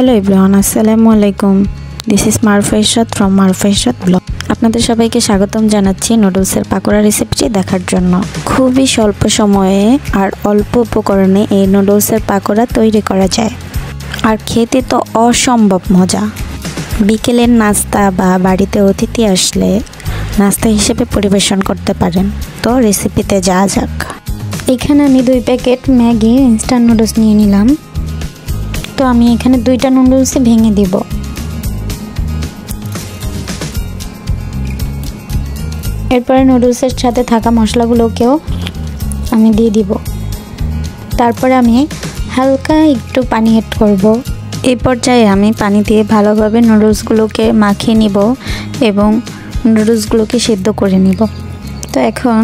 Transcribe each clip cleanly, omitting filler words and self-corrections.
Hello everyone, আসসালামু আলাইকুম। This is Marufa Ershad from Marufa Ershad blog. আপনাদের সবাইকে স্বাগতম জানাচ্ছি নুডলসের পাকোড়া রেসিপিটি দেখার জন্য। খুবই স্বল্প সময়ে আর অল্প উপকরণে এই নুডলসের পাকোড়া তৈরি করা যায়, আর খেতে তো অসম্ভব মজা। বিকেলের নাস্তা বা বাড়িতে অতিথি আসলে নাস্তা হিসেবে পরিবেশন করতে পারেন। তো রেসিপিতে যাওয়া যাক। এখানে আমি 2 প্যাকেট ম্যাগি ইনস্ট্যান্ট নুডলস নিয়ে নিলাম। তো আমি এখানে 2টা নুডলসই ভেঙে দিব। এরপরে নুডলসের সাথে থাকা মশলাগুলোকেও আমি দিয়ে দিব। তারপরে আমি হালকা একটু পানি অ্যাড করব। এই পর্যায়ে আমি পানি দিয়ে ভালোভাবে নুডলসগুলোকে মাখিয়ে নিব এবং নুডলসগুলোকে সিদ্ধ করে নিব। তো এখন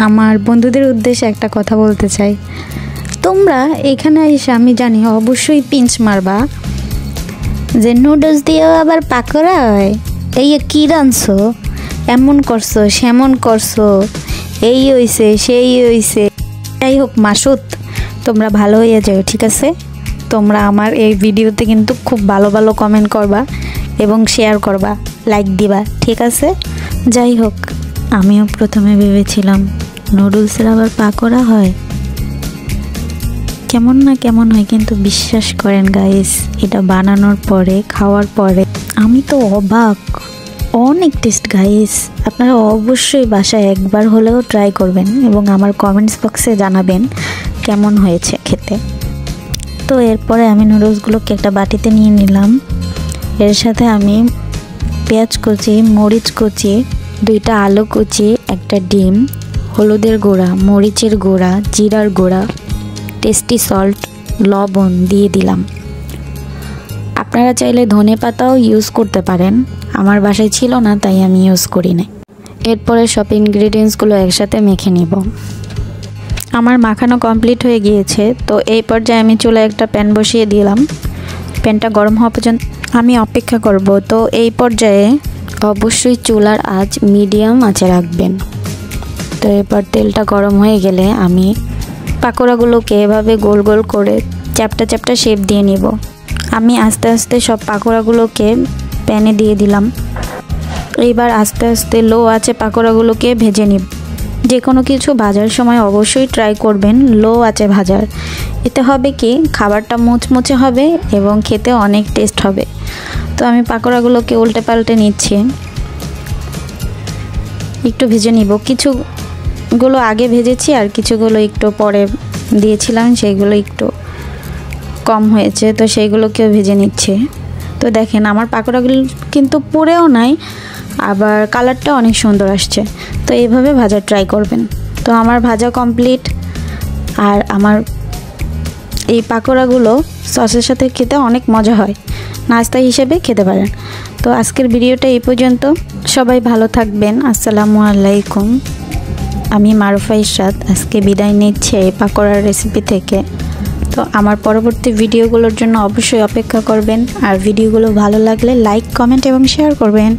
আমার বন্ধুদের উদ্দেশ্যে একটা কথা বলতে চাই। তোমরা এখানে এসে আমি জানি অবশ্যই পিঞ্চ মারবা যে নুডলস দিয়েও আবার পাকোড়া হয়, এই কী রাঁধছো, এমন করছো সেমন করছো, এই হইছে সেই হইছে। যাই হোক মাসুদ, তোমরা ভালো হয়ে যাও, ঠিক আছে? তোমরা আমার এই ভিডিওতে কিন্তু খুব ভালো ভালো কমেন্ট করবা এবং শেয়ার করবা, লাইক দিবা, ঠিক আছে? যাই হোক, আমিও প্রথমে ভেবেছিলাম নুডলসের আবার পাকোড়া হয়, কেমন না কেমন হয়, কিন্তু বিশ্বাস করেন গাইস, এটা বানানোর পরে খাওয়ার পরে আমি তো অবাক। অনেক টেস্ট গাইস। আপনারা অবশ্যই বাসায় একবার হলেও ট্রাই করবেন এবং আমার কমেন্টস বক্সে জানাবেন কেমন হয়েছে খেতে। তো এরপরে আমি নুডলসগুলোকে একটা বাটিতে নিয়ে নিলাম। এর সাথে আমি পেঁয়াজ কুচি, মরিচ কুচি, 2টা আলু কুচি, একটা ডিম, হলুদের গুঁড়া, মরিচের গুঁড়া, জিরার গুঁড়া, টেস্টি সল্ট, লবণ দিয়ে দিলাম। আপনারা চাইলে ধনে পাতাও ইউজ করতে পারেন, আমার বাসায় ছিল না তাই আমি ইউজ করি না। এরপরে সব ইনগ্রিডিয়েন্টসগুলো একসাথে মেখে নিব। আমার মাখানো কমপ্লিট হয়ে গিয়েছে। তো এই পর্যায়ে আমি চুলায় একটা প্যান বসিয়ে দিলাম। প্যানটা গরম হওয়া পর্যন্ত আমি অপেক্ষা করব। তো এই পর্যায়ে অবশ্যই চুলার আঁচ মিডিয়াম আঁচে রাখবেন। তো এরপর তেলটা গরম হয়ে গেলে আমি পাকোড়াগুলোকে এভাবে গোল গোল করে চ্যাপটা চ্যাপটা শেপ দিয়ে নিব। আমি আস্তে আস্তে সব পাকোড়াগুলোকে প্যানে দিয়ে দিলাম। এইবার আস্তে আস্তে লো আঁচে পাকোড়াগুলোকে ভেজে নিব। যে কোনো কিছু ভাজার সময় অবশ্যই ট্রাই করবেন লো আঁচে ভাজার। এতে হবে কি, খাবারটা মুচমুচে হবে এবং খেতে অনেক টেস্ট হবে। তো আমি পাকোড়াগুলোকে উল্টে পাল্টে নিচ্ছি, একটু ভেজে নিব। কিছুগুলো আগে ভেজেছি আর কিছুগুলো একটু পরে দিয়েছিলাম, সেইগুলো একটু কম হয়েছে, তো সেইগুলোকেও ভেজে নিচ্ছে। তো দেখেন আমার পাকোড়াগুলো কিন্তু পুড়েও নাই, আবার কালারটা অনেক সুন্দর আসছে। তো এইভাবে ভাজা ট্রাই করবেন। তো আমার ভাজা কমপ্লিট। আর আমার এই পাকোড়াগুলো সসের সাথে খেতে অনেক মজা হয়, নাস্তা হিসেবে খেতে পারেন। তো আজকের ভিডিওটা এই পর্যন্ত। সবাই ভালো থাকবেন। আসসালামু আলাইকুম। আমি মারুফা ইরশাদ আজকে বিদায় নিচ্ছি এই পাকোড়ার রেসিপি থেকে। তো আমার পরবর্তী ভিডিওগুলোর জন্য অবশ্যই অপেক্ষা করবেন। আর ভিডিওগুলো ভালো লাগলে লাইক, কমেন্ট এবং শেয়ার করবেন।